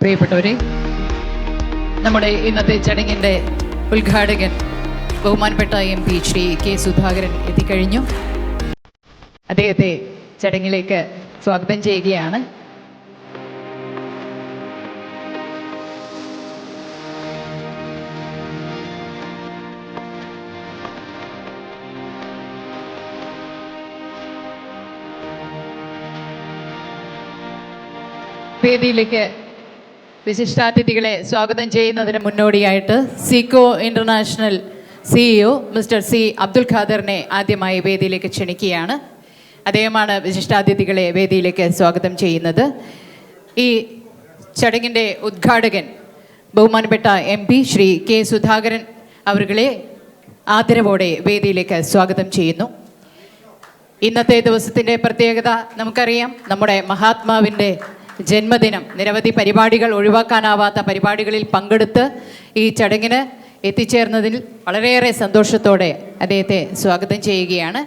പ്രിയപ്പെട്ടവരെ, നമ്മുടെ ഇന്നത്തെ ചടങ്ങിൻ്റെ ഉദ്ഘാടകൻ ബഹുമാനപ്പെട്ട MP ശ്രീ കെ സുധാകരൻ എത്തിക്കഴിഞ്ഞു. അദ്ദേഹത്തെ ചടങ്ങിലേക്ക് സ്വാഗതം ചെയ്യുകയാണ്. വേദിയിലേക്ക് വിശിഷ്ടാതിഥികളെ സ്വാഗതം ചെയ്യുന്നതിന് മുന്നോടിയായിട്ട് സീക്കോ international CEO mister C Abdul ഖാദറിനെ ആദ്യമായി വേദിയിലേക്ക് ക്ഷണിക്കുകയാണ്. അദ്ദേഹമാണ് വിശിഷ്ടാതിഥികളെ വേദിയിലേക്ക് സ്വാഗതം ചെയ്യുന്നത്. ഈ ചടങ്ങിൻ്റെ ഉദ്ഘാടകൻ ബഹുമാനപ്പെട്ട MP ശ്രീ കെ സുധാകരൻ അവരുകളെ ആദരവോടെ വേദിയിലേക്ക് സ്വാഗതം ചെയ്യുന്നു. ഇന്നത്തെ ദിവസത്തിൻ്റെ പ്രത്യേകത നമുക്കറിയാം. നമ്മുടെ മഹാത്മാവിൻ്റെ ജന്മദിനം. നിരവധി പരിപാടികൾ, ഒഴിവാക്കാനാവാത്ത പരിപാടികളിൽ പങ്കെടുത്ത് ഈ ചടങ്ങിന് എത്തിച്ചേർന്നതിൽ വളരെയേറെ സന്തോഷത്തോടെ അദ്ദേഹത്തെ സ്വാഗതം ചെയ്യുകയാണ്.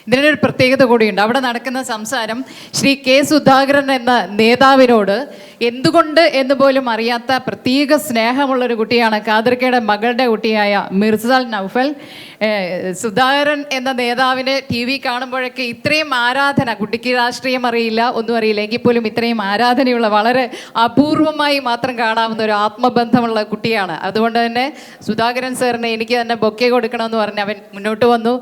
ഇതിനൊരു പ്രത്യേകത കൂടിയുണ്ട്. അവിടെ നടക്കുന്ന സംസാരം ശ്രീ കെ സുധാകരൻ എന്ന നേതാവിനോട് എന്തുകൊണ്ട് എന്ന് പോലും അറിയാത്ത പ്രത്യേക സ്നേഹമുള്ളൊരു കുട്ടിയാണ് ഖാദർക്കയുടെ മകളുടെ കുട്ടിയായ മിർസൽ നൗഫൽ. സുധാകരൻ എന്ന നേതാവിനെ TV കാണുമ്പോഴൊക്കെ ഇത്രയും ആരാധന, കുട്ടിക്ക് രാഷ്ട്രീയം അറിയില്ല, ഒന്നും അറിയില്ല, എങ്കിൽ പോലും ഇത്രയും ആരാധനയുള്ള, വളരെ അപൂർവമായി മാത്രം കാണാവുന്ന ഒരു ആത്മബന്ധമുള്ള കുട്ടിയാണ്. അതുകൊണ്ട് തന്നെ സുധാകരൻ സാറിന് എനിക്ക് തന്നെ ബൊക്കെ കൊടുക്കണമെന്ന് പറഞ്ഞ് അവൻ മുന്നോട്ട് വന്നു.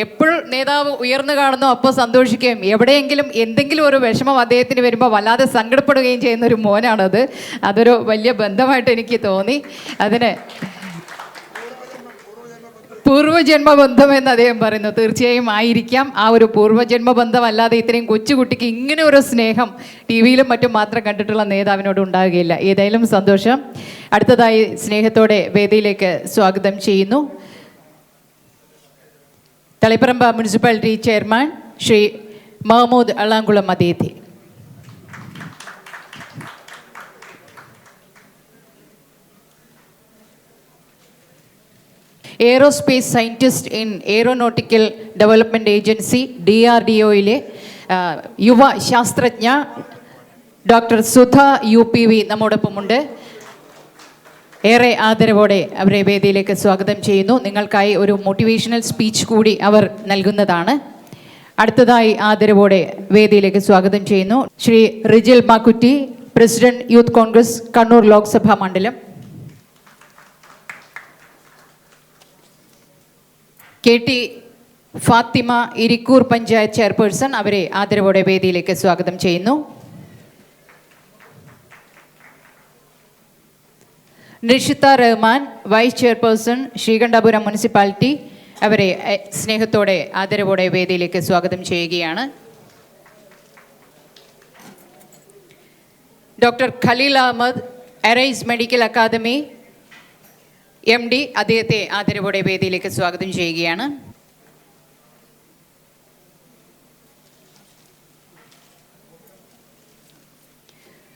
എപ്പോഴും നേതാവ് ഉയർന്നു കാണുന്നു, അപ്പോൾ സന്തോഷിക്കുകയും എവിടെയെങ്കിലും എന്തെങ്കിലും ഒരു വിഷമം അദ്ദേഹത്തിന് വരുമ്പോൾ വല്ലാതെ സങ്കടപ്പെടുകയും ചെയ്യുന്ന ഒരു മോനാണത്. അതൊരു വലിയ ബന്ധമായിട്ട് എനിക്ക് തോന്നി. അതിന് പൂർവ്വജന്മബന്ധം എന്ന് അദ്ദേഹം പറയുന്നു. തീർച്ചയായും ആയിരിക്കാം. ആ ഒരു പൂർവ്വജന്മബന്ധം അല്ലാതെ ഇത്രയും കൊച്ചുകുട്ടിക്ക് ഇങ്ങനെ ഒരു സ്നേഹം TV-യിലും മറ്റും മാത്രം കണ്ടിട്ടുള്ള നേതാവിനോട് ഉണ്ടാകുകയില്ല. ഏതായാലും സന്തോഷം. അടുത്തതായി സ്നേഹത്തോടെ വേദിയിലേക്ക് സ്വാഗതം ചെയ്യുന്നു തളിപ്പറമ്പ് മുനിസിപ്പാലിറ്റി ചെയർമാൻ ശ്രീ മഹമ്മൂദ് അള്ളാങ്കുളം അദ്ദേഹത്തെ. Aerospace scientist in aeronautical development agency DRDO-യിലെ യുവ ശാസ്ത്രജ്ഞ ഡോക്ടർ സുധ UPV നമ്മോടൊപ്പമുണ്ട്. ഏറെ ആദരവോടെ അവരെ വേദിയിലേക്ക് സ്വാഗതം ചെയ്യുന്നു. നിങ്ങൾക്കായി ഒരു മോട്ടിവേഷണൽ സ്പീച്ച് കൂടി അവർ നൽകുന്നതാണ്. അടുത്തതായി ആദരവോടെ വേദിയിലേക്ക് സ്വാഗതം ചെയ്യുന്നു Shri Rijil Makkutty, president youth Congress Kannur Lok Sabha മണ്ഡലം. KT ഫാത്തിമ, ഇരിക്കൂർ പഞ്ചായത്ത് ചെയർപേഴ്സൺ, അവരെ ആദരവോടെ വേദിയിലേക്ക് സ്വാഗതം ചെയ്യുന്നു. Nishitha Rahman, vice chairperson Sreekandapuram municipality, അവരെ സ്നേഹത്തോടെ ആദരവോടെ വേദിയിലേക്ക് സ്വാഗതം ചെയ്യുകയാണ്. Doctor Khaleel Ahammed, arise medical academy MD, അദ്ദേഹത്തെ ആദരവോടെ വേദിയിലേക്ക് സ്വാഗതം ചെയ്യുകയാണ്.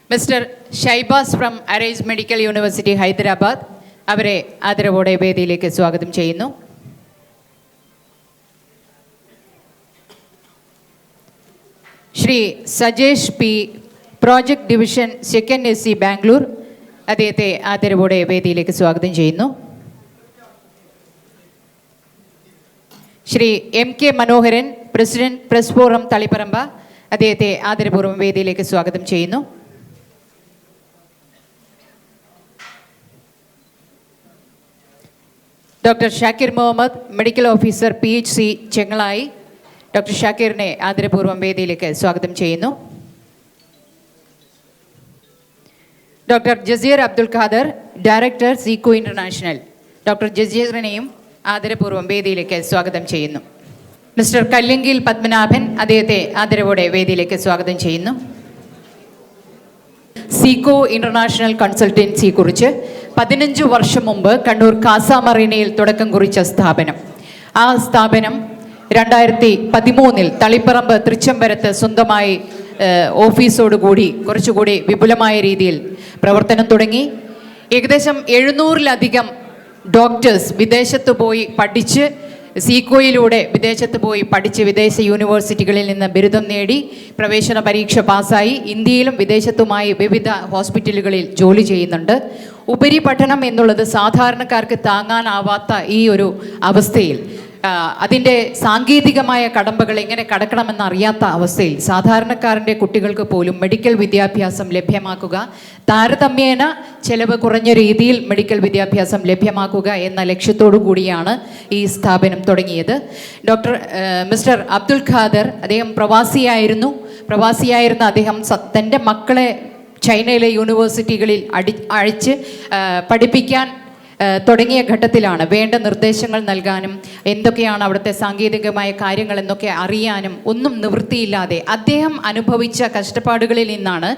Mister Shaibas from arise medical university Hyderabad, അവരെ ആദരവോടെ വേദിയിലേക്ക് സ്വാഗതം ചെയ്യുന്നു. Shri Sajesh P, project division 2nd SC Bangalore, അദ്ദേഹത്തെ ആദരവോടെ വേദിയിലേക്ക് സ്വാഗതം ചെയ്യുന്നു. Shri MK Manoharan, president press forum Taliparamba, അദ്ദേഹത്തെ ആദരപൂർവ്വം വേദിയിലേക്ക് സ്വാഗതം ചെയ്യുന്നു. Doctor Shakir Muhammad, medical officer PHC Chengalayi, doctor ഷാക്കിറിനെ ആദരപൂർവ്വം വേദിയിലേക്ക് സ്വാഗതം ചെയ്യുന്നു. Doctor Jaseer Abdul Khader, director Seeko international, doctor ജസീറിനെയും ആദരപൂർവ്വം വേദിയിലേക്ക് സ്വാഗതം ചെയ്യുന്നു. മിസ്റ്റർ കല്ലിങ്കിൽ പത്മനാഭൻ, അദ്ദേഹത്തെ ആദരവോടെ വേദിയിലേക്ക് സ്വാഗതം ചെയ്യുന്നു. സീക്കോ ഇന്റർനാഷണൽ കൺസൾട്ടൻസിയെ കുറിച്ച് 15 വർഷം മുമ്പ് കണ്ണൂർ കാസ മറീനയിൽ തുടക്കം കുറിച്ച സ്ഥാപനം. ആ സ്ഥാപനം 2013 തളിപ്പറമ്പ് തൃച്ചംബരത്ത് സ്വന്തമായി ഓഫീസോടുകൂടി കുറച്ചുകൂടി വിപുലമായ രീതിയിൽ പ്രവർത്തനം തുടങ്ങി. ഏകദേശം 700-ലധികം ഡോക്ടേഴ്സ് വിദേശത്ത് പോയി പഠിച്ച് സീക്കോയിലൂടെ വിദേശത്ത് പോയി പഠിച്ച് വിദേശ യൂണിവേഴ്സിറ്റികളിൽ നിന്ന് ബിരുദം നേടി പ്രവേശന പരീക്ഷ പാസ്സായി ഇന്ത്യയിലും വിദേശത്തുമായി വിവിധ ഹോസ്പിറ്റലുകളിൽ ജോലി ചെയ്യുന്നുണ്ട്. ഉപരിപഠനം എന്നുള്ളത് സാധാരണക്കാർക്ക് താങ്ങാനാവാത്ത ഈ ഒരു അവസ്ഥയിൽ അതിൻ്റെ സാങ്കേതികമായ കടമ്പകൾ എങ്ങനെ കടക്കണമെന്ന് അറിയാത്ത അവസ്ഥയിൽ സാധാരണക്കാരൻ്റെ കുട്ടികൾക്ക് പോലും മെഡിക്കൽ വിദ്യാഭ്യാസം ലഭ്യമാക്കുക, താരതമ്യേന ചെലവ് കുറഞ്ഞ രീതിയിൽ മെഡിക്കൽ വിദ്യാഭ്യാസം ലഭ്യമാക്കുക എന്ന ലക്ഷ്യത്തോടു കൂടിയാണ് ഈ സ്ഥാപനം തുടങ്ങിയത്. മിസ്റ്റർ അബ്ദുൽ ഖാദർ, അദ്ദേഹം പ്രവാസിയായിരുന്ന അദ്ദേഹം തൻ്റെ മക്കളെ ചൈനയിലെ യൂണിവേഴ്സിറ്റികളിൽ അയച്ച് പഠിപ്പിക്കാൻ തുടങ്ങിയ ഘട്ടത്തിലാണ് വേണ്ട നിർദ്ദേശങ്ങൾ നൽകാനും എന്തൊക്കെയാണ് അവിടുത്തെ സാങ്കേതികമായ കാര്യങ്ങൾ എന്നൊക്കെ അറിയാനും ഒന്നും നിവൃത്തിയില്ലാതെ അദ്ദേഹം അനുഭവിച്ച കഷ്ടപ്പാടുകളിൽ നിന്നാണ്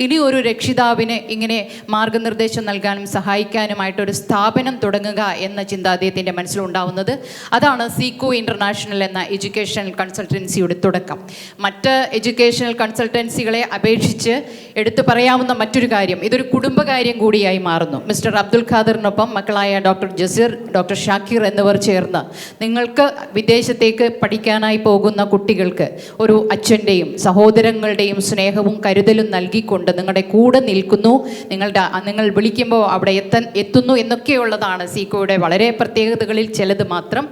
ഇനി ഒരു രക്ഷിതാവിന് ഇങ്ങനെ മാർഗനിർദ്ദേശം നൽകാനും സഹായിക്കാനുമായിട്ടൊരു സ്ഥാപനം തുടങ്ങുക എന്ന ചിന്ത അദ്ദേഹത്തിൻ്റെ മനസ്സിലുണ്ടാവുന്നത്. അതാണ് സീക്കോ ഇൻ്റർനാഷണൽ എന്ന എഡ്യൂക്കേഷണൽ കൺസൾട്ടൻസിയുടെ തുടക്കം. മറ്റ് എഡ്യൂക്കേഷണൽ കൺസൾട്ടൻസികളെ അപേക്ഷിച്ച് എടുത്തു പറയാവുന്ന മറ്റൊരു കാര്യം, ഇതൊരു കുടുംബകാര്യം കൂടിയായി മാറുന്നു. മിസ്റ്റർ അബ്ദുൽ ഖാദറിനൊപ്പം മക്കളായ ഡോക്ടർ ജസീർ, ഡോക്ടർ ഷാക്കിർ എന്നിവർ ചേർന്ന് നിങ്ങൾക്ക് വിദേശത്തേക്ക് പഠിക്കാനായി പോകുന്ന കുട്ടികൾക്ക് ഒരു അച്ഛൻ്റെയും സഹോദരങ്ങളുടെയും സ്നേഹവും കരുതലും നൽകിക്കൊണ്ട് നിങ്ങളുടെ കൂടെ നിൽക്കുന്നു, നിങ്ങൾ വിളിക്കുമ്പോൾ അവിടെ എത്തുന്നു എന്നൊക്കെയുള്ളതാണ് സീക്കോയുടെ വളരെ പ്രത്യേകതകളിൽ ചിലത് മാത്രം.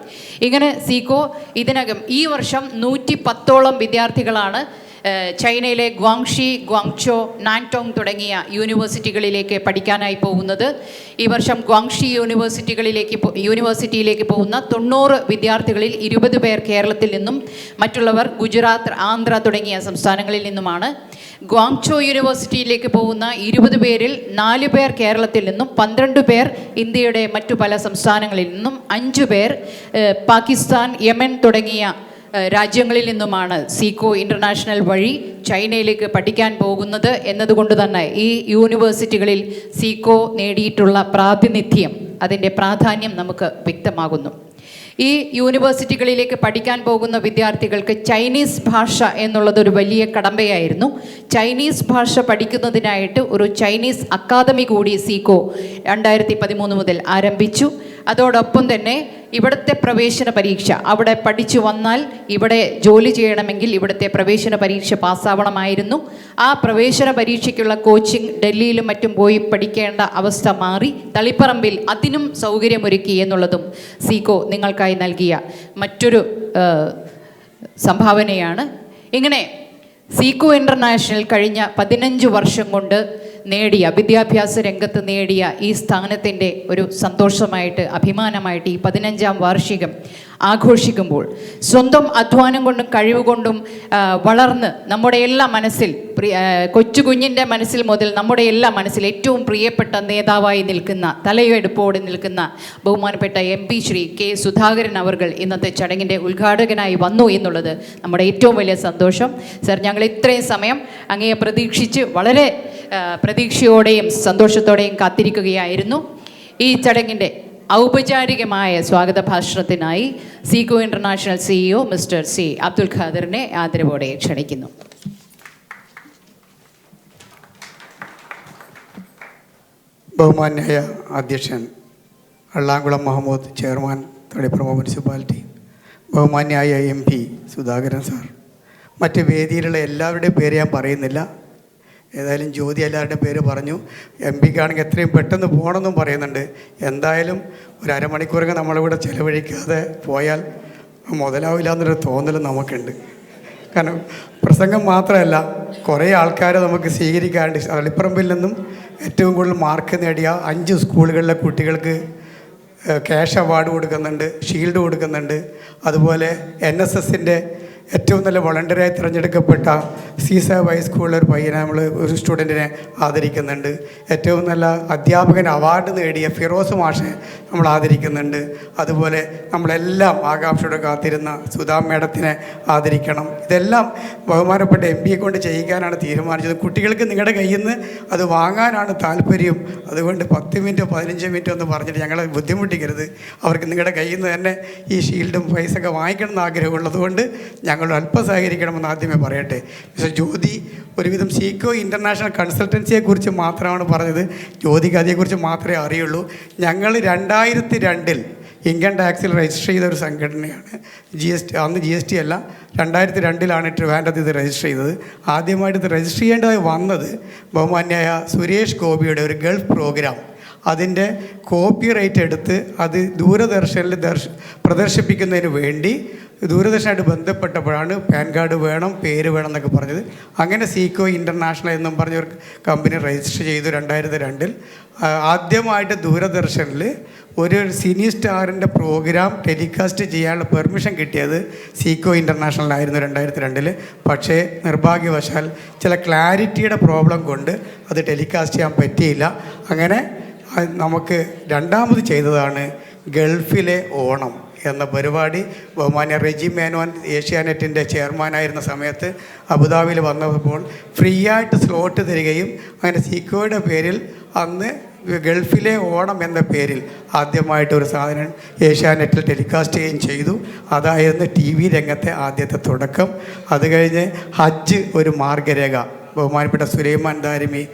ഇങ്ങനെ സീക്കോ ഇതിനകം ഈ വർഷം 110ഓളം വിദ്യാർത്ഥികളാണ് ചൈനയിലെ ഗ്വാങ്ഷി, ഗ്വാങ്ചോ, നാൻടോങ് തുടങ്ങിയ യൂണിവേഴ്സിറ്റികളിലേക്ക് പഠിക്കാനായി പോകുന്നത്. ഈ വർഷം ഗ്വാങ്ഷി യൂണിവേഴ്സിറ്റിയിലേക്ക് പോകുന്ന 90 വിദ്യാർത്ഥികളിൽ 20 പേർ കേരളത്തിൽ നിന്നും മറ്റുള്ളവർ ഗുജറാത്ത്, ആന്ധ്ര തുടങ്ങിയ സംസ്ഥാനങ്ങളിൽ നിന്നുമാണ്. ഗ്വാങ്ചോ യൂണിവേഴ്സിറ്റിയിലേക്ക് പോകുന്ന 20 പേരിൽ 4 പേർ കേരളത്തിൽ നിന്നും, 12 പേർ ഇന്ത്യയുടെ മറ്റു പല സംസ്ഥാനങ്ങളിൽ നിന്നും, 5 പേർ പാകിസ്ഥാൻ, യമൻ തുടങ്ങിയ രാജ്യങ്ങളിൽ നിന്നുമാണ് സീക്കോ ഇൻ്റർനാഷണൽ വഴി ചൈനയിലേക്ക് പഠിക്കാൻ പോകുന്നത് എന്നതുകൊണ്ട് തന്നെ ഈ യൂണിവേഴ്സിറ്റികളിൽ സീക്കോ നേടിയിട്ടുള്ള പ്രാതിനിധ്യം, അതിൻ്റെ പ്രാധാന്യം നമുക്ക് വ്യക്തമാകുന്നു. ഈ യൂണിവേഴ്സിറ്റികളിലേക്ക് പഠിക്കാൻ പോകുന്ന വിദ്യാർത്ഥികൾക്ക് ചൈനീസ് ഭാഷ എന്നുള്ളതൊരു വലിയ കടമ്പയായിരുന്നു. ചൈനീസ് ഭാഷ പഠിക്കുന്നതിനായിട്ട് ഒരു ചൈനീസ് അക്കാദമി കൂടി സീക്കോ 2013 മുതൽ ആരംഭിച്ചു. അതോടൊപ്പം തന്നെ ഇവിടുത്തെ പ്രവേശന പരീക്ഷ, അവിടെ പഠിച്ചു വന്നാൽ ഇവിടെ ജോലി ചെയ്യണമെങ്കിൽ ഇവിടുത്തെ പ്രവേശന പരീക്ഷ പാസ്സാവണമായിരുന്നു. ആ പ്രവേശന പരീക്ഷയ്ക്കുള്ള കോച്ചിങ് ഡൽഹിയിലും മറ്റും പോയി പഠിക്കേണ്ട അവസ്ഥ മാറി. തളിപ്പറമ്പിൽ അതിനും സൗകര്യമൊരുക്കി എന്നുള്ളതും സീക്കോ നിങ്ങൾക്കായി നൽകിയ മറ്റൊരു സംഭാവനയാണ്. ഇങ്ങനെ സീക്കോ ഇൻ്റർനാഷണൽ കഴിഞ്ഞ 15 വർഷം കൊണ്ട് നേടിയ, വിദ്യാഭ്യാസ രംഗത്ത് നേടിയ ഈ സ്ഥാനത്തിൻ്റെ ഒരു സന്തോഷമായിട്ട്, അഭിമാനമായിട്ട് ഈ 15ാം വാർഷികം ആഘോഷിക്കുമ്പോൾ സ്വന്തം അധ്വാനം കൊണ്ടും കഴിവുകൊണ്ടും വളർന്ന് നമ്മുടെ എല്ലാ മനസ്സിൽ, കൊച്ചു കുഞ്ഞിൻ്റെ മനസ്സിൽ മുതൽ നമ്മുടെ എല്ലാ മനസ്സിൽ ഏറ്റവും പ്രിയപ്പെട്ട നേതാവായി നിൽക്കുന്ന, തലയെടുപ്പോടെ നിൽക്കുന്ന ബഹുമാനപ്പെട്ട MP ശ്രീ K. സുധാകരൻ അവർകൾ ഇന്നത്തെ ചടങ്ങിൻ്റെ ഉദ്ഘാടകനായി വന്നു എന്നുള്ളത് നമ്മുടെ ഏറ്റവും വലിയ സന്തോഷം. സർ, ഞങ്ങൾ ഇത്രയും സമയം അങ്ങയെ പ്രതീക്ഷിച്ച് വളരെ പ്രതീക്ഷയോടെയും സന്തോഷത്തോടെയും കാത്തിരിക്കുകയായിരുന്നു. ഈ ചടങ്ങിൻ്റെ ഔപചാരികമായ സ്വാഗത ഭാഷണത്തിനായി Seeko international CEO mister C. Abdul ഖാദറിനെ ആദരവോടെ ക്ഷണിക്കുന്നു. ബഹുമാന്യായ അധ്യക്ഷൻ അള്ളാംകുളം മുഹമ്മദ്, ചെയർമാൻ തളിപ്പറമ്പ് മുനിസിപ്പാലിറ്റി, ബഹുമാന്യായ MP സുധാകരൻ സാർ, മറ്റ് വേദിയിലുള്ള എല്ലാവരുടെയും പേര് ഞാൻ പറയുന്നില്ല. ഏതായാലും ജ്യോതി എല്ലാവരുടെയും പേര് പറഞ്ഞു. MPക്കാണെങ്കിൽ എത്രയും പെട്ടെന്ന് പോകണമെന്നും പറയുന്നുണ്ട്. എന്തായാലും ഒരു അരമണിക്കൂറൊക്കെ നമ്മളിവിടെ ചിലവഴിക്കാതെ പോയാൽ മുതലാവില്ല എന്നൊരു തോന്നൽ നമുക്കുണ്ട്. കാരണം പ്രസംഗം മാത്രമല്ല, കുറേ ആൾക്കാരെ നമുക്ക് സ്വീകരിക്കാറുണ്ട്. തളിപ്പറമ്പിൽ നിന്നും ഏറ്റവും കൂടുതൽ മാർക്ക് നേടിയ 5 സ്കൂളുകളിലെ കുട്ടികൾക്ക് ക്യാഷ് അവാർഡ് കൊടുക്കുന്നുണ്ട്, ഷീൽഡ് കൊടുക്കുന്നുണ്ട്. അതുപോലെ NSSൻ്റെ ഏറ്റവും നല്ല വളണ്ടറിയായി തിരഞ്ഞെടുക്കപ്പെട്ട സീസാബ് ഹൈസ്കൂളിലെ ഒരു പയ്യനെ ഒരു സ്റ്റുഡൻറ്റിനെ ആദരിക്കുന്നുണ്ട്. ഏറ്റവും നല്ല അധ്യാപകൻ അവാർഡ് നേടിയ ഫിറോസ് മാഷെ നമ്മൾ ആദരിക്കുന്നുണ്ട്. അതുപോലെ നമ്മളെല്ലാം ആകാംക്ഷയോടെ കാത്തിരുന്ന സുധാ മേഡത്തിനെ ആദരിക്കണം. ഇതെല്ലാം ബഹുമാനപ്പെട്ട MPയെ കൊണ്ട് ചെയ്യിക്കാനാണ് തീരുമാനിച്ചത്. കുട്ടികൾക്ക് നിങ്ങളുടെ കയ്യിൽ നിന്ന് അത് വാങ്ങാനാണ് താല്പര്യം. അതുകൊണ്ട് 10 മിനിറ്റോ 15 മിനിറ്റോ എന്ന് പറഞ്ഞിട്ട് ഞങ്ങളെ ബുദ്ധിമുട്ടിക്കരുത്. അവർക്ക് നിങ്ങളുടെ കയ്യിൽ നിന്ന് തന്നെ ഈ ഷീൽഡും പൈസയൊക്കെ വാങ്ങിക്കണം എന്ന് ആഗ്രഹമുള്ളതുകൊണ്ട് ഞങ്ങൾ അല്പം സഹകരിക്കണമെന്ന് ആദ്യമേ പറയട്ടെ. മിസ്റ്റർ ജ്യോതി ഒരുവിധം സീക്കോ ഇൻ്റർനാഷണൽ കൺസൾട്ടൻസിയെക്കുറിച്ച് മാത്രമാണ് പറഞ്ഞത്. ജ്യോതിക്ക് അതേക്കുറിച്ച് മാത്രമേ അറിയുള്ളൂ. ഞങ്ങൾ 2002 ഇൻകം ടാക്സിൽ രജിസ്റ്റർ ചെയ്ത ഒരു സംഘടനയാണ്. അന്ന് GST അല്ല, 2002 ട്രിവാൻഡ്രത്ത് ഇത് രജിസ്റ്റർ ചെയ്തത്. ആദ്യമായിട്ട് ഇത് രജിസ്റ്റർ ചെയ്യേണ്ടതായി വന്നത് ബഹുമാന്യായ സുരേഷ് ഗോപിയുടെ ഒരു ഗൾഫ് പ്രോഗ്രാം, അതിൻ്റെ കോപ്പി റൈറ്റ് എടുത്ത് അത് ദൂരദർശനിൽ പ്രദർശിപ്പിക്കുന്നതിന് വേണ്ടി ദൂരദർശനായിട്ട് ബന്ധപ്പെട്ടപ്പോഴാണ് പാൻ കാർഡ് വേണം, പേര് വേണം എന്നൊക്കെ പറഞ്ഞത്. അങ്ങനെ സീക്കോ ഇൻ്റർനാഷണൽ എന്നും പറഞ്ഞൊരു കമ്പനി രജിസ്റ്റർ ചെയ്തു 2002. ആദ്യമായിട്ട് ദൂരദർശനിൽ ഒരു സിനി സ്റ്റാറിൻ്റെ പ്രോഗ്രാം ടെലികാസ്റ്റ് ചെയ്യാനുള്ള പെർമിഷൻ കിട്ടിയത് സീക്കോ ഇൻ്റർനാഷണലായിരുന്നു 2002. പക്ഷേ നിർഭാഗ്യവശാൽ ചില ക്ലാരിറ്റിയുടെ പ്രോബ്ലം കൊണ്ട് അത് ടെലികാസ്റ്റ് ചെയ്യാൻ പറ്റിയില്ല. അങ്ങനെ നമുക്ക് രണ്ടാമത് ചെയ്തതാണ് ഗൾഫിലെ ഓണം എന്ന പരിപാടി. ബഹുമാന്യ റെജി മേനോൻ ഏഷ്യാനെറ്റിൻ്റെ ചെയർമാനായിരുന്ന സമയത്ത് അബുദാബിയിൽ വന്നപ്പോൾ ഫ്രീ ആയിട്ട് സ്ലോട്ട് തരികയും അങ്ങനെ സീക്കോയുടെ പേരിൽ അന്ന് ഗൾഫിലെ ഓണം എന്ന പേരിൽ ആദ്യമായിട്ട് ഒരു സാധനം ഏഷ്യാനെറ്റിൽ ടെലികാസ്റ്റ് ചെയ്യുകയും ചെയ്തു. അതായിരുന്നു TV രംഗത്തെ ആദ്യത്തെ തുടക്കം. അത് കഴിഞ്ഞ് ഹജ്ജ് ഒരു മാർഗരേഖ ബഹുമാനപ്പെട്ട സുലൈമാൻ ദാരിമി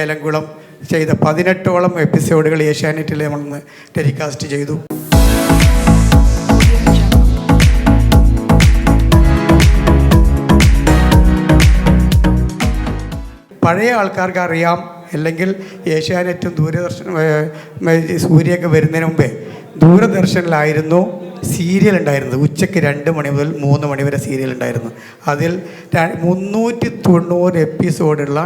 ഏലംകുളം ചെയ്ത 18ഓളം എപ്പിസോഡുകൾ ഏഷ്യാനെറ്റിൽ നമ്മളൊന്ന് ടെലികാസ്റ്റ് ചെയ്തു. പഴയ ആൾക്കാർക്ക് അറിയാം, അല്ലെങ്കിൽ ഏഷ്യാനെറ്റും ദൂരദർശനും സൂര്യയൊക്കെ വരുന്നതിന് മുമ്പേ ദൂരദർശനിലായിരുന്നു സീരിയൽ ഉണ്ടായിരുന്നത്. ഉച്ചയ്ക്ക് 2 മണി മുതൽ 3 മണി വരെ സീരിയൽ ഉണ്ടായിരുന്നു. അതിൽ 390 എപ്പിസോഡുള്ള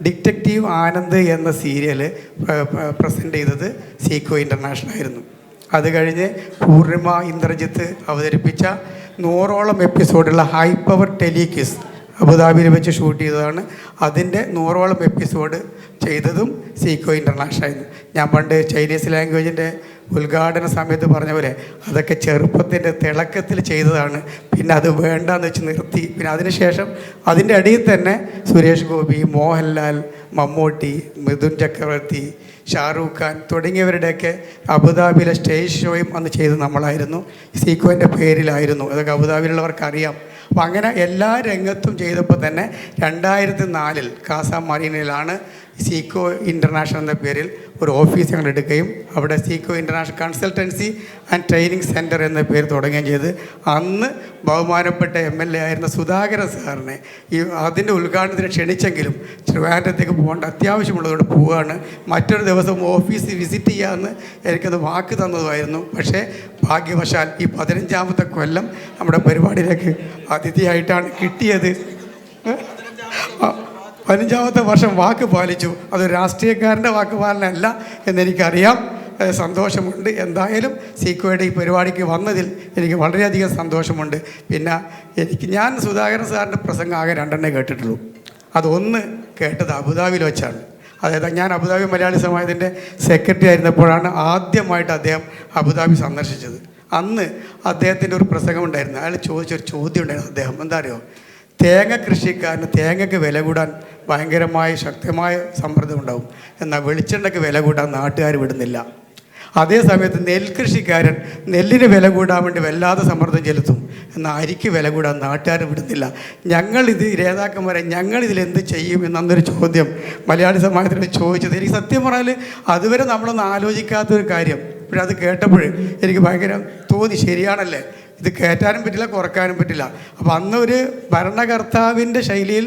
ഡിറ്റക്റ്റീവ് ആനന്ദ് എന്ന സീരിയൽ പ്രസൻറ്റ് ചെയ്തത് സീക്കോ ഇൻ്റർനാഷണൽ ആയിരുന്നു. അത് കഴിഞ്ഞ് പൂർണിമ ഇന്ദ്രജിത്ത് അവതരിപ്പിച്ച 100ഓളം എപ്പിസോഡുള്ള ഹൈ പവർ ടെലിക്വിസ് അബുദാബിയിൽ വെച്ച് ഷൂട്ട് ചെയ്തതാണ്. അതിൻ്റെ 100ഓളം എപ്പിസോഡ് ചെയ്തതും സീക്കോ ഇൻ്റർനാഷണൽ ആയിരുന്നു. ഞാൻ പണ്ട് ചൈനീസ് ലാംഗ്വേജിൻ്റെ ഉദ്ഘാടന സമയത്ത് പറഞ്ഞ പോലെ അതൊക്കെ ചെറുപ്പത്തിൻ്റെ തിളക്കത്തിൽ ചെയ്തതാണ്. പിന്നെ അത് വേണ്ടാന്ന് വെച്ച് നിർത്തി. പിന്നെ അതിനുശേഷം അതിൻ്റെ അടിയിൽ തന്നെ സുരേഷ് ഗോപി, മോഹൻലാൽ, മമ്മൂട്ടി, മിഥുൻ ചക്രവർത്തി, ഷാറൂഖ് ഖാൻ തുടങ്ങിയവരുടെയൊക്കെ അബുദാബിയിലെ സ്റ്റേജ് ഷോയും അന്ന് ചെയ്ത് നമ്മളായിരുന്നു. സീക്കോൻ്റെ പേരിലായിരുന്നു. അതൊക്കെ അബുദാബിയിലുള്ളവർക്കറിയാം. അപ്പം അങ്ങനെ എല്ലാ രംഗത്തും ചെയ്തപ്പോൾ തന്നെ 2004 കാസ മറീനയിലാണ് സീക്കോ ഇൻ്റർനാഷണൽ എന്ന പേരിൽ ഒരു ഓഫീസ് ഞങ്ങൾ എടുക്കുകയും അവിടെ Seeko international consultancy and training centre എന്ന പേര് തുടങ്ങുകയും ചെയ്ത് അന്ന് ബഹുമാനപ്പെട്ട MLA ആയിരുന്ന സുധാകരൻ സാറിനെ അതിൻ്റെ ഉദ്ഘാടനത്തിന് ക്ഷണിച്ചെങ്കിലും ട്രിവാൻഡ്രത്തേക്ക് പോകേണ്ട അത്യാവശ്യമുള്ളതുകൊണ്ട് പോവുകയാണ്. മറ്റൊരു ദിവസം ഓഫീസ് വിസിറ്റ് ചെയ്യാമെന്ന് എനിക്കത് വാക്ക് തന്നതുമായിരുന്നു. പക്ഷേ ഭാഗ്യവശാൽ ഈ 15ാമത്തെ കൊല്ലം നമ്മുടെ പരിപാടിയിലേക്ക് അതിഥിയായിട്ടാണ് കിട്ടിയത്. 15ാമത്തെ വർഷം വാക്ക് പാലിച്ചു. അതൊരു രാഷ്ട്രീയക്കാരൻ്റെ വാക്ക് പാലനല്ല എന്നെനിക്കറിയാം. സന്തോഷമുണ്ട്. എന്തായാലും സീക്കോയുടെ ഈ പരിപാടിക്ക് വന്നതിൽ എനിക്ക് വളരെയധികം സന്തോഷമുണ്ട്. പിന്നെ ഞാൻ സുധാകരൻ സാറിൻ്റെ പ്രസംഗം ആകെ 2 കേട്ടിട്ടുള്ളൂ. അതൊന്ന് കേട്ടത് അബുദാബിയിൽ വെച്ചാണ്. അതായത് ഞാൻ അബുദാബി മലയാളി സമാജത്തിൻ്റെ സെക്രട്ടറി ആയിരുന്നപ്പോഴാണ് ആദ്യമായിട്ട് അദ്ദേഹം അബുദാബി സന്ദർശിച്ചത്. അന്ന് അദ്ദേഹത്തിൻ്റെ ഒരു പ്രസംഗം ഉണ്ടായിരുന്നു. അയാൾ ചോദിച്ചൊരു ചോദ്യം ഉണ്ടായിരുന്നു. അദ്ദേഹം എന്താ അറിയോ, തേങ്ങ കൃഷിക്കാരന് തേങ്ങയ്ക്ക് വില കൂടാൻ ഭയങ്കരമായ ശക്തമായ സമ്മർദ്ദം ഉണ്ടാവും, എന്നാൽ വെളിച്ചെണ്ണയ്ക്ക് വില കൂടാൻ നാട്ടുകാർ വിടുന്നില്ല. അതേ സമയത്ത് നെൽകൃഷിക്കാരൻ നെല്ലിന് വില കൂടാൻ വേണ്ടി വല്ലാതെ സമ്മർദ്ദം ചെലുത്തും, എന്നാൽ അരിക്ക് വില കൂടാൻ നാട്ടുകാർ വിടുന്നില്ല. നേതാക്കന്മാരെ ഞങ്ങളിതിലെന്ത് ചെയ്യും എന്നൊരു ചോദ്യം മലയാളി സമാജത്തിൽ ചോദിച്ചത്. എനിക്ക് സത്യം പറഞ്ഞാൽ അതുവരെ നമ്മളൊന്നും ആലോചിക്കാത്തൊരു കാര്യം. ഇപ്പോഴത് കേട്ടപ്പോൾ എനിക്ക് ഭയങ്കര തോന്നി, ശരിയാണല്ലേ, ഇത് കയറ്റാനും പറ്റില്ല, കുറക്കാനും പറ്റില്ല. അപ്പോൾ അന്നൊരു ഭരണകർത്താവിൻ്റെ ശൈലിയിൽ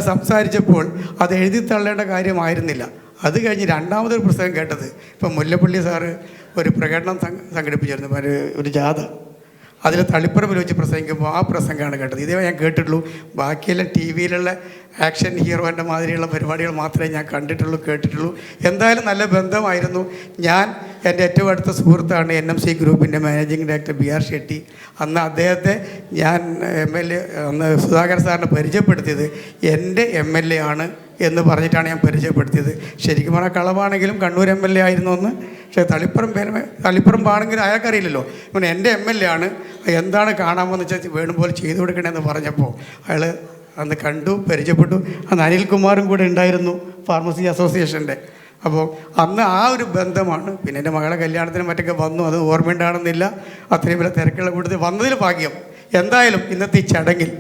സംസാരിച്ചപ്പോൾ അത് എഴുതി തള്ളേണ്ട കാര്യമായിരുന്നില്ല. അത് കഴിഞ്ഞ് രണ്ടാമതൊരു പുസ്തകം കേട്ടത്, ഇപ്പം മുല്ലപ്പള്ളി സാറ് ഒരു പ്രകടനം സംഘടിപ്പിച്ചിരുന്നു, ഒരു ജാഥ. അതിൽ തളിപ്പറമ്പിൽ വെച്ച് പ്രസംഗിക്കുമ്പോൾ ആ പ്രസംഗമാണ് കേട്ടത്. ഇതേ ഞാൻ കേട്ടിട്ടുള്ളൂ. ബാക്കിയെല്ലാം TV-യിലുള്ള ആക്ഷൻ ഹീറോൻ്റെ മാതിരിയുള്ള പരിപാടികൾ മാത്രമേ ഞാൻ കണ്ടിട്ടുള്ളൂ, കേട്ടിട്ടുള്ളൂ. എന്തായാലും നല്ല ബന്ധമായിരുന്നു. എൻ്റെ ഏറ്റവും അടുത്ത സുഹൃത്താണ് NMC ഗ്രൂപ്പിൻ്റെ മാനേജിംഗ് ഡയറക്ടർ BR ഷെട്ടി. അന്ന് അദ്ദേഹത്തെ ഞാൻ MLA അന്ന് സുധാകരൻ സാറിനെ പരിചയപ്പെടുത്തിയത് എൻ്റെ MLA ആണ് എന്ന് പറഞ്ഞിട്ടാണ് ഞാൻ പരിചയപ്പെടുത്തിയത്. ശരിക്കും പറഞ്ഞാൽ കളവാണെങ്കിലും കണ്ണൂർ MLA ആയിരുന്നു എന്ന്. പക്ഷേ തളിപ്പറമ്പാണെങ്കിലും അയാൾക്കറിയില്ലല്ലോ. ഇങ്ങനെ എൻ്റെ MLA ആണ്, എന്താണ് കാണാമെന്ന് വെച്ചാൽ വേണുപോലെ ചെയ്തു കൊടുക്കണമെന്ന് പറഞ്ഞപ്പോൾ അയാൾ അന്ന് കണ്ടു, പരിചയപ്പെട്ടു. അന്ന് അനിൽകുമാറും കൂടെ ഉണ്ടായിരുന്നു, ഫാർമസി അസോസിയേഷൻ്റെ. അപ്പോൾ അന്ന് ആ ഒരു ബന്ധമാണ്. പിന്നെ എൻ്റെ മകളെ കല്യാണത്തിന് മറ്റൊക്കെ വന്നു, അത് ഓർമ്മയുണ്ടാകണമെന്നില്ല. അത്രയും വലിയ തിരക്കുള്ള കൂടുതൽ വന്നതിൽ ഭാഗ്യം. എന്തായാലും ഇന്നത്തെ ഈ ചടങ്ങിൽ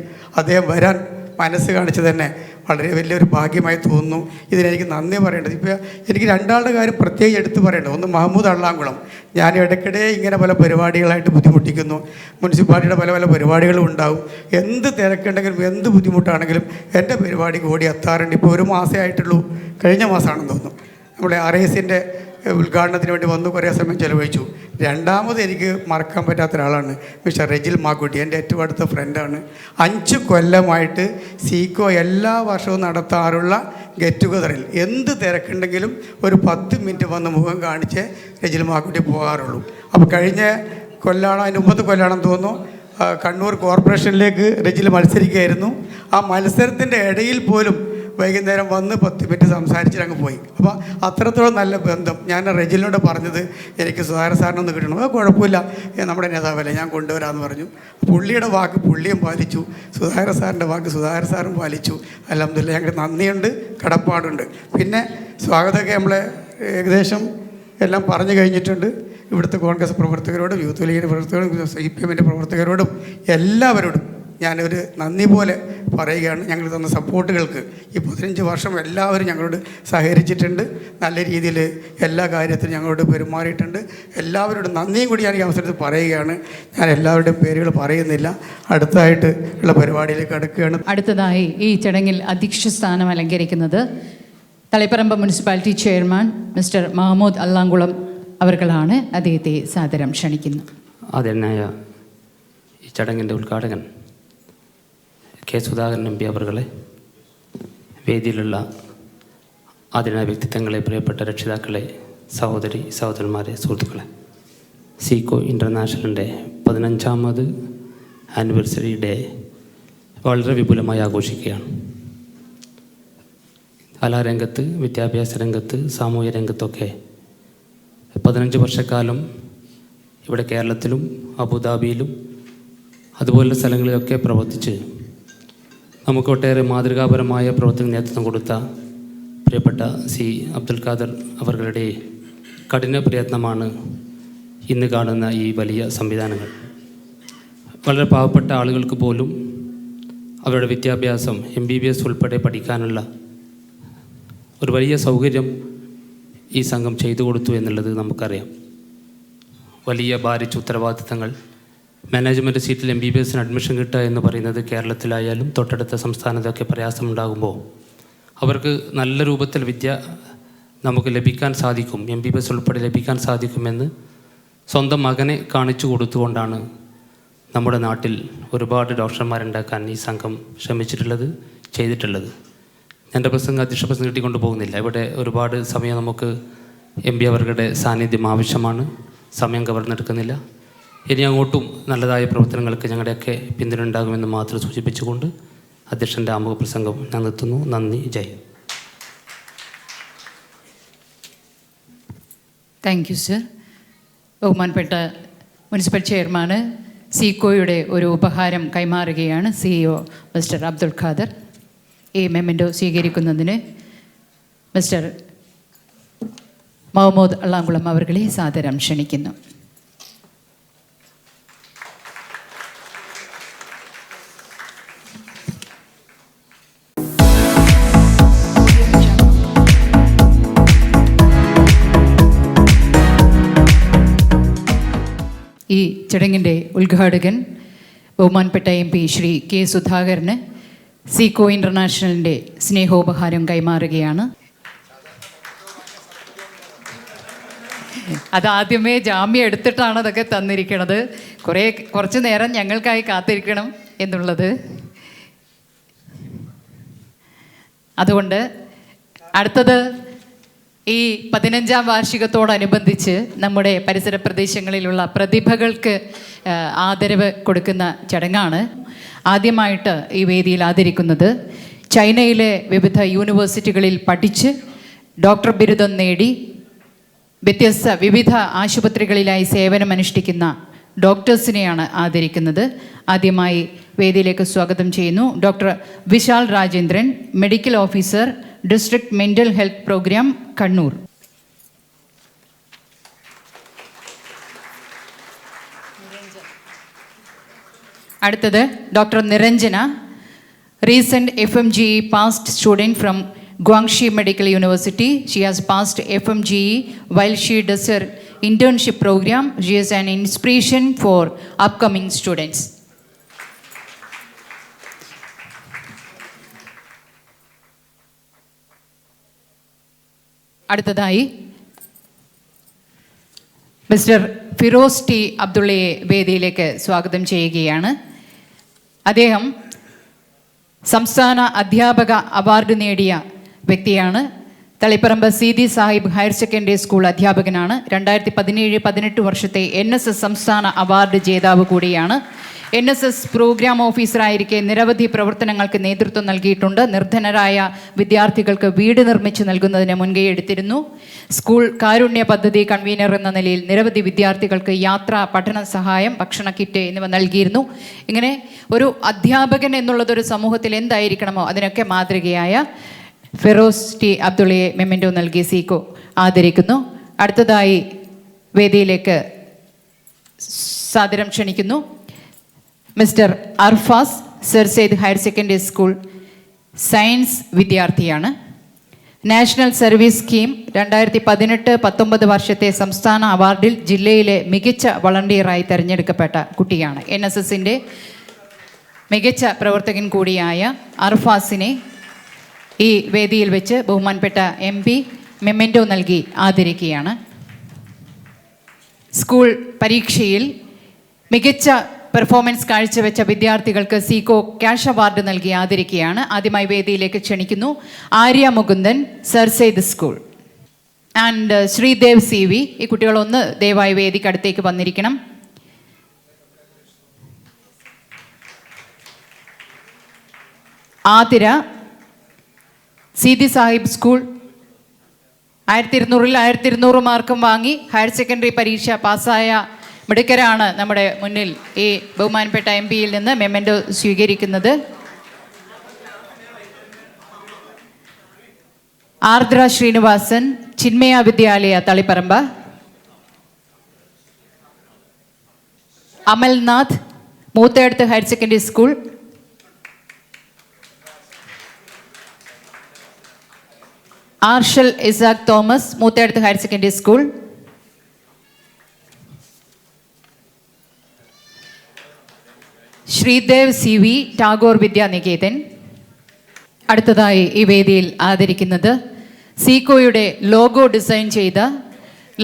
അദ്ദേഹം വരാൻ മനസ്സ് കാണിച്ച് തന്നെ വളരെ വലിയൊരു ഭാഗ്യമായി തോന്നുന്നു. ഇതിനെനിക്ക് നന്ദി പറയേണ്ടത്. ഇപ്പോൾ എനിക്ക് രണ്ടാളുടെ കാര്യം പ്രത്യേകം എടുത്തു പറയേണ്ടത്. ഒന്ന് മഹമ്മൂദ് അള്ളാങ്കുളം. ഞാൻ ഇടയ്ക്കിടെ ഇങ്ങനെ പല പരിപാടികളായിട്ട് ബുദ്ധിമുട്ടിക്കുന്നു. മുനിസിപ്പാലിറ്റിയുടെ പല പല പരിപാടികളും ഉണ്ടാവും. എന്ത് തിരക്കുണ്ടെങ്കിലും എന്ത് ബുദ്ധിമുട്ടാണെങ്കിലും എൻ്റെ പരിപാടിക്ക് ഓടി എത്താറുണ്ട്. ഇപ്പോൾ ഒരു മാസമേ ആയിട്ടുള്ളൂ, കഴിഞ്ഞ മാസമാണെന്ന് തോന്നുന്നു. നമ്മുടെ RISൻ്റെ ഉദ്ഘാടനത്തിന് വേണ്ടി വന്നു, കുറേ സമയം ചിലവഴിച്ചു. രണ്ടാമത് എനിക്ക് മറക്കാൻ പറ്റാത്ത ഒരാളാണ് മിസ്റ്റർ റെജിൽ മാക്കുട്ടി. എൻ്റെ ഏറ്റവും അടുത്ത ഫ്രണ്ടാണ്. 5 കൊല്ലമായിട്ട് സീക്കോ എല്ലാ വർഷവും നടത്താറുള്ള ഗെറ്റ് ടുഗദറിൽ എന്ത് തിരക്കുണ്ടെങ്കിലും ഒരു 10 മിനിറ്റ് വന്ന് മുഖം കാണിച്ച് റെജിൽ മാക്കുട്ടി പോകാറുള്ളൂ. അപ്പോൾ കഴിഞ്ഞ കൊല്ലാണോ അതിന് മുമ്പത്തെ കൊല്ലാണെന്ന് തോന്നുന്നു, കണ്ണൂർ കോർപ്പറേഷനിലേക്ക് റെജിൽ മത്സരിക്കുകയായിരുന്നു. ആ മത്സരത്തിൻ്റെ ഇടയിൽ പോലും വൈകുന്നേരം വന്ന് 10 മിനിറ്റ് സംസാരിച്ചിട്ട് അങ്ങ് പോയി. അപ്പോൾ അത്രത്തോളം നല്ല ബന്ധം. ഞാൻ റെജിലിനോട് പറഞ്ഞത് എനിക്ക് സുധാകരൻ സാറിനൊന്ന് കിട്ടണം. കുഴപ്പമില്ല, നമ്മുടെ നേതാവല്ലേ, ഞാൻ കൊണ്ടുവരാമെന്ന് പറഞ്ഞു. പുള്ളിയുടെ വാക്ക് പുള്ളിയും പാലിച്ചു, സുധാകരൻ സാറിൻ്റെ വാക്ക് സുധാകരൻ സാറും പാലിച്ചു. അൽഹംദുലില്ലാഹ്, ഞങ്ങൾക്ക് നന്ദിയുണ്ട്, കടപ്പാടുണ്ട്. പിന്നെ സ്വാഗതമൊക്കെ നമ്മളെ ഏകദേശം എല്ലാം പറഞ്ഞു കഴിഞ്ഞിട്ടുണ്ട്. ഇവിടുത്തെ കോൺഗ്രസ് പ്രവർത്തകരോടും യൂത്ത് ലീഗിൻ്റെ പ്രവർത്തകരോടും CPMൻ്റെ പ്രവർത്തകരോടും എല്ലാവരോടും ഞാനൊരു നന്ദി പോലെ പറയുകയാണ്. ഞങ്ങൾ തന്ന സപ്പോർട്ടുകൾക്ക്. ഈ 15 വർഷം എല്ലാവരും ഞങ്ങളോട് സഹകരിച്ചിട്ടുണ്ട്. നല്ല രീതിയിൽ എല്ലാ കാര്യത്തിലും ഞങ്ങളോട് പെരുമാറിയിട്ടുണ്ട്. എല്ലാവരോടും നന്ദിയും കൂടി ഞാൻ ഈ അവസരത്തിൽ പറയുകയാണ്. ഞാൻ എല്ലാവരുടെയും പേരുകൾ പറയുന്നില്ല. അടുത്തായിട്ട് ഉള്ള പരിപാടിയിലേക്ക് അടുക്കുകയാണ്. അടുത്തതായി ഈ ചടങ്ങിൽ അധ്യക്ഷ സ്ഥാനം അലങ്കരിക്കുന്നത് Taliparamba municipality chairman mister Mahmood Allamkulam അവർകളാണ്. അദ്ദേഹത്തെ സാദരം ക്ഷണിക്കുന്നു. ആദരണീയ ഈ ചടങ്ങിൻ്റെ ഉദ്ഘാടകൻ കെ സുധാകരൻ MP അവർകളെ, വേദിയിലുള്ള ആദരണീയ വ്യക്തിത്വങ്ങളെ, പ്രിയപ്പെട്ട രക്ഷിതാക്കളെ, സഹോദരി സഹോദരന്മാരെ, സുഹൃത്തുക്കളെ, സീക്കോ ഇൻ്റർനാഷണലിൻ്റെ 15ാമത് ആനിവേഴ്സറി ഡേ വളരെ വിപുലമായി ആഘോഷിക്കുകയാണ്. കലാരംഗത്ത്, വിദ്യാഭ്യാസ രംഗത്ത്, സാമൂഹ്യ രംഗത്തൊക്കെ 15 വർഷക്കാലം ഇവിടെ കേരളത്തിലും അബുദാബിയിലും അതുപോലുള്ള സ്ഥലങ്ങളിലൊക്കെ പ്രവർത്തിച്ച് നമുക്കൊട്ടേറെ മാതൃകാപരമായ പ്രവർത്തന നേതൃത്വം കൊടുത്ത പ്രിയപ്പെട്ട അബ്ദുൽ ഖാദർ അവരുടെ കഠിന പ്രയത്നമാണ് ഇന്ന് കാണുന്ന ഈ വലിയ സംവിധാനങ്ങൾ. വളരെ പാവപ്പെട്ട ആളുകൾക്ക് പോലും അവരുടെ വിദ്യാഭ്യാസം MBBS ഉൾപ്പെടെ പഠിക്കാനുള്ള ഒരു വലിയ സൗകര്യം ഈ സംഘം ചെയ്തു കൊടുത്തു എന്നുള്ളത് നമുക്കറിയാം. വലിയ ഭാരിച്ച ഉത്തരവാദിത്തങ്ങൾ, മാനേജ്മെൻറ്റ് സീറ്റിൽ MBBSന് അഡ്മിഷൻ കിട്ടുക എന്ന് പറയുന്നത് കേരളത്തിലായാലും തൊട്ടടുത്ത സംസ്ഥാനത്തൊക്കെ പ്രയാസമുണ്ടാകുമ്പോൾ അവർക്ക് നല്ല രൂപത്തിൽ വിദ്യ നമുക്ക് ലഭിക്കാൻ സാധിക്കും, MBBS ഉൾപ്പെടെ ലഭിക്കാൻ സാധിക്കുമെന്ന് സ്വന്തം മകനെ കാണിച്ചു കൊടുത്തുകൊണ്ടാണ് നമ്മുടെ നാട്ടിൽ ഒരുപാട് ഡോക്ടർമാരുണ്ടാക്കാൻ ഈ സംഘം ശ്രമിച്ചിട്ടുള്ളത്, ചെയ്തിട്ടുള്ളത്. എൻ്റെ അധ്യക്ഷ പ്രസംഗം കിട്ടിക്കൊണ്ട് പോകുന്നില്ല. ഇവിടെ ഒരുപാട് സമയം നമുക്ക് MP അവരുടെ സാന്നിധ്യം ആവശ്യമാണ്. സമയം കവർന്നെടുക്കുന്നില്ല. ഇനി അങ്ങോട്ടും നല്ലതായ പ്രവർത്തനങ്ങൾക്ക് ഞങ്ങളുടെയൊക്കെ പിന്തുണ ഉണ്ടാകുമെന്ന് മാത്രം സൂചിപ്പിച്ചുകൊണ്ട് അധ്യക്ഷൻ്റെ ആമുഖ പ്രസംഗം ഞാൻ നിർത്തുന്നു. നന്ദി. ജയ്. Thank you sir. ബഹുമാനപ്പെട്ട മുനിസിപ്പൽ ചെയർമാന് സീക്കോയുടെ ഒരു ഉപഹാരം കൈമാറുകയാണ് CEO മിസ്റ്റർ അബ്ദുൽ ഖാദർ. ഈ മെമ്മൻറ്റോ സ്വീകരിക്കുന്നതിന് മിസ്റ്റർ മഹമ്മൂദ് അള്ളാങ്കുളം അവർകളെ സാദരം ക്ഷണിക്കുന്നു. ഈ ചടങ്ങിൻ്റെ ഉദ്ഘാടകൻ ബഹുമാനപ്പെട്ട MP ശ്രീ K സുധാകരന് സീക്കോ ഇൻ്റർനാഷണലിൻ്റെ സ്നേഹോപഹാരം കൈമാറുകയാണ്. അതാദ്യമേ ജാമ്യം എടുത്തിട്ടാണ് അതൊക്കെ തന്നിരിക്കുന്നത്. കുറച്ച് നേരം ഞങ്ങൾക്കായി കാത്തിരിക്കണം എന്നുള്ളത്. അതുകൊണ്ട് അടുത്തത് ഈ 15ാം വാർഷികത്തോടനുബന്ധിച്ച് നമ്മുടെ പരിസര പ്രദേശങ്ങളിലുള്ള പ്രതിഭകൾക്ക് ആദരവ് കൊടുക്കുന്ന ചടങ്ങാണ്. ആദ്യമായിട്ട് ഈ വേദിയിൽ ആദരിക്കുന്നത് ചൈനയിലെ വിവിധ യൂണിവേഴ്സിറ്റികളിൽ പഠിച്ച് ഡോക്ടർ ബിരുദം നേടി വിവിധ ആശുപത്രികളിലായി സേവനമനുഷ്ഠിക്കുന്ന ഡോക്ടേഴ്സിനെയാണ് ആദരിക്കുന്നത്. ആദ്യമായി വേദിയിലേക്ക് സ്വാഗതം ചെയ്യുന്നു doctor Vishal Rajendran, medical officer, district mental health programme, Kannur. അടുത്തത് doctor Niranjana, recent FMGE passed student from Guangxi Medical University. She has passed FMGE while she does her internship program. She is an inspiration for upcoming students. അടുത്തതായി mister Firoz T അബ്ദുള്ളയെ വേദിയിലേക്ക് സ്വാഗതം ചെയ്യുകയാണ്. അദ്ദേഹം സംസ്ഥാന അധ്യാപക award നേടിയ വ്യക്തിയാണ്. Taliparamba Seethi Sahib higher secondary school അധ്യാപകനാണ്. 2017-18 വർഷത്തെ NSS സംസ്ഥാന അവാർഡ് ജേതാവ് കൂടിയാണ്. NSS പ്രോഗ്രാം ഓഫീസറായിരിക്കെ നിരവധി പ്രവർത്തനങ്ങൾക്ക് നേതൃത്വം നൽകിയിട്ടുണ്ട്. നിർധനരായ വിദ്യാർത്ഥികൾക്ക് വീട് നിർമ്മിച്ചു നൽകുന്നതിന് മുൻകൈ എടുത്തിരുന്നു. സ്കൂൾ കാരുണ്യ പദ്ധതി കൺവീനർ എന്ന നിലയിൽ നിരവധി വിദ്യാർത്ഥികൾക്ക് യാത്ര, പഠന സഹായം, ഭക്ഷണ കിറ്റ് എന്നിവ നൽകിയിരുന്നു. ഇങ്ങനെ ഒരു അധ്യാപകൻ എന്നുള്ളതൊരു സമൂഹത്തിൽ എന്തായിരിക്കണമോ അതിനൊക്കെ മാതൃകയായ ഫിറോസ് ടി അബ്ദുള്ളയെ മെമ്മൻറ്റോ നൽകി സീക്കോ ആദരിക്കുന്നു. അടുത്തതായി വേദിയിലേക്ക് സാദരം ക്ഷണിക്കുന്നു mister Arfas, sir Syed higher secondary school science വിദ്യാർത്ഥിയാണ്. നാഷണൽ സർവീസ് സ്കീം 2018-19 വർഷത്തെ സംസ്ഥാന അവാർഡിൽ ജില്ലയിലെ മികച്ച വളണ്ടിയറായി തിരഞ്ഞെടുക്കപ്പെട്ട കുട്ടിയാണ്. NSSൻ്റെ മികച്ച പ്രവർത്തകൻ കൂടിയായ അർഫാസിനെ ഈ വേദിയിൽ വെച്ച് ബഹുമാനപ്പെട്ട MP മെമ്മൻറ്റോ നൽകി ആദരിക്കുകയാണ്. സ്കൂൾ പരീക്ഷയിൽ മികച്ച പെർഫോമൻസ് കാഴ്ചവെച്ച വിദ്യാർത്ഥികൾക്ക് സീക്കോ ക്യാഷ് അവാർഡ് നൽകി ആദരിക്കുകയാണ്. ആദ്യമായി വേദിയിലേക്ക് ക്ഷണിക്കുന്നു Arya Mukundan, sir Syed school, and Sreedev CV. ഈ കുട്ടികളൊന്ന് ദയവായി വേദിക്കടുത്തേക്ക് വന്നിരിക്കണം. ആതിര, സീതി സാഹിബ് സ്കൂൾ, 1200-ൽ 1200 മാർക്കും വാങ്ങി ഹയർ സെക്കൻഡറി പരീക്ഷ പാസ്സായ മിടുക്കരാണ് നമ്മുടെ മുന്നിൽ ഈ ബഹുമാനപ്പെട്ട MP-യിൽ നിന്ന് മെമ്മൻറ്റോ സ്വീകരിക്കുന്നത്. ആർദ്ര Srinivasan, Chinmaya Vidyalaya Taliparamba. Amalnath, Moothedath higher secondary school. Arshal Isaac Thomas, Moothedath higher secondary school. Sreedev CV, Tagore Vidyaniketan. അടുത്തതായി ഈ വേദിയിൽ ആദരിക്കുന്നത് സീക്കോയുടെ ലോഗോ ഡിസൈൻ ചെയ്ത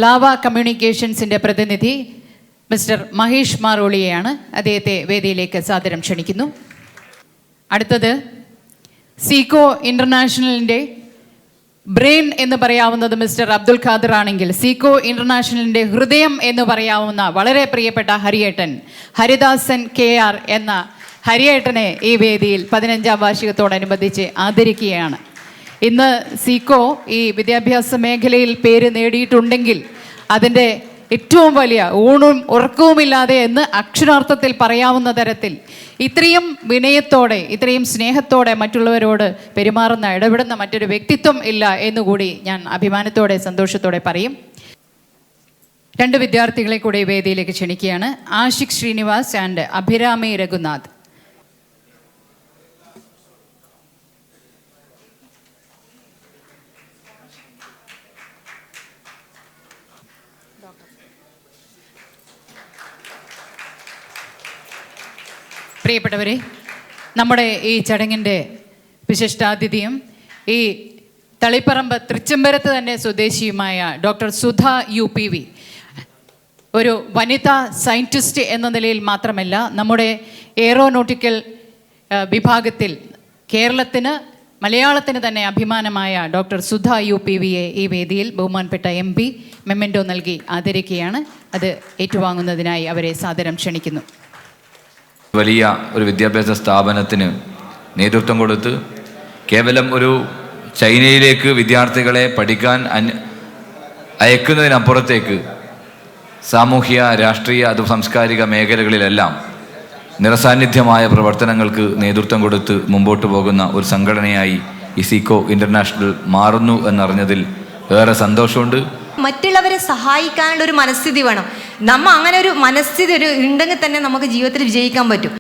ലാവ കമ്മ്യൂണിക്കേഷൻസിൻ്റെ പ്രതിനിധി മിസ്റ്റർ മഹേഷ് മാറോളിയെയാണ്. അദ്ദേഹത്തെ വേദിയിലേക്ക് സാദരം ക്ഷണിക്കുന്നു. അടുത്തത് സീക്കോ ഇൻ്റർനാഷണലിൻ്റെ ബ്രെയിൻ എന്ന് പറയാവുന്നത് മിസ്റ്റർ അബ്ദുൽ ഖാദർ ആണെങ്കിൽ സീക്കോ ഇൻ്റർനാഷണലിൻ്റെ ഹൃദയം എന്ന് പറയാവുന്ന വളരെ പ്രിയപ്പെട്ട ഹരിയേട്ടൻ ഹരിദാസൻ KR എന്ന ഹരിയേട്ടനെ ഈ വേദിയിൽ 15ാം വാർഷികത്തോടനുബന്ധിച്ച് ആദരിക്കുകയാണ്. ഇന്ന് സീക്കോ ഈ വിദ്യാഭ്യാസ മേഖലയിൽ പേര് നേടിയിട്ടുണ്ടെങ്കിൽ അതിൻ്റെ ഏറ്റവും വലിയ ഊണും ഉറക്കവുമില്ലാതെ എന്ന് അക്ഷരാർത്ഥത്തിൽ പറയാവുന്ന തരത്തിൽ ഇത്രയും വിനയത്തോടെ, ഇത്രയും സ്നേഹത്തോടെ മറ്റുള്ളവരോട് പെരുമാറുന്ന, ഇടപെടുന്ന മറ്റൊരു വ്യക്തിത്വം ഇല്ല എന്നുകൂടി ഞാൻ അഭിമാനത്തോടെ, സന്തോഷത്തോടെ പറയും. 2 വിദ്യാർത്ഥികളെ കൂടി വേദിയിലേക്ക് ക്ഷണിക്കുകയാണ്. ആഷിഖ് ശ്രീനിവാസ് ആൻഡ് അഭിരാമി രഘുനാഥ്. പ്രിയപ്പെട്ടവരെ, നമ്മുടെ ഈ ചടങ്ങിൻ്റെ വിശിഷ്ടാതിഥിയും ഈ തളിപ്പറമ്പ് തൃച്ചംബരത്ത് തന്നെ സ്വദേശിയുമായ ഡോക്ടർ സുധ UPV ഒരു വനിതാ സയൻറ്റിസ്റ്റ് എന്ന നിലയിൽ മാത്രമല്ല നമ്മുടെ എയറോനോട്ടിക്കൽ വിഭാഗത്തിൽ കേരളത്തിന്, മലയാളത്തിന് തന്നെ അഭിമാനമായ ഡോക്ടർ സുധ UPVയെ ഈ വേദിയിൽ ബഹുമാനപ്പെട്ട MP മെമ്മൻറ്റോ നൽകി ആദരിക്കുകയാണ്. അത് ഏറ്റുവാങ്ങുന്നതിനായി അവരെ സാദരം ക്ഷണിക്കുന്നു. വലിയ ഒരു വിദ്യാഭ്യാസ സ്ഥാപനത്തിന് നേതൃത്വം കൊടുത്ത് കേവലം ഒരു ചൈനയിലേക്ക് വിദ്യാർത്ഥികളെ പഠിക്കാൻ അയക്കുന്നതിനപ്പുറത്തേക്ക് സാമൂഹ്യ, രാഷ്ട്രീയ, സാംസ്കാരിക മേഖലകളിലെല്ലാം നിറസാന്നിധ്യമായ പ്രവർത്തനങ്ങൾക്ക് നേതൃത്വം കൊടുത്ത് മുമ്പോട്ട് പോകുന്ന ഒരു സംഘടനയായി ഈ സീക്കോ ഇൻ്റർനാഷണൽ മാറുന്നു എന്നറിഞ്ഞതിൽ ഏറെ സന്തോഷമുണ്ട്. മറ്റുള്ളവരെ സഹായിക്കാനുള്ള ഒരു മനസ്ഥിതി വേണം. അങ്ങനെ ഒരു മനസ്ഥിതി ഉണ്ടെങ്കിൽ തന്നെ നമുക്ക് ജീവിതത്തിൽ വിജയിക്കാൻ പറ്റും.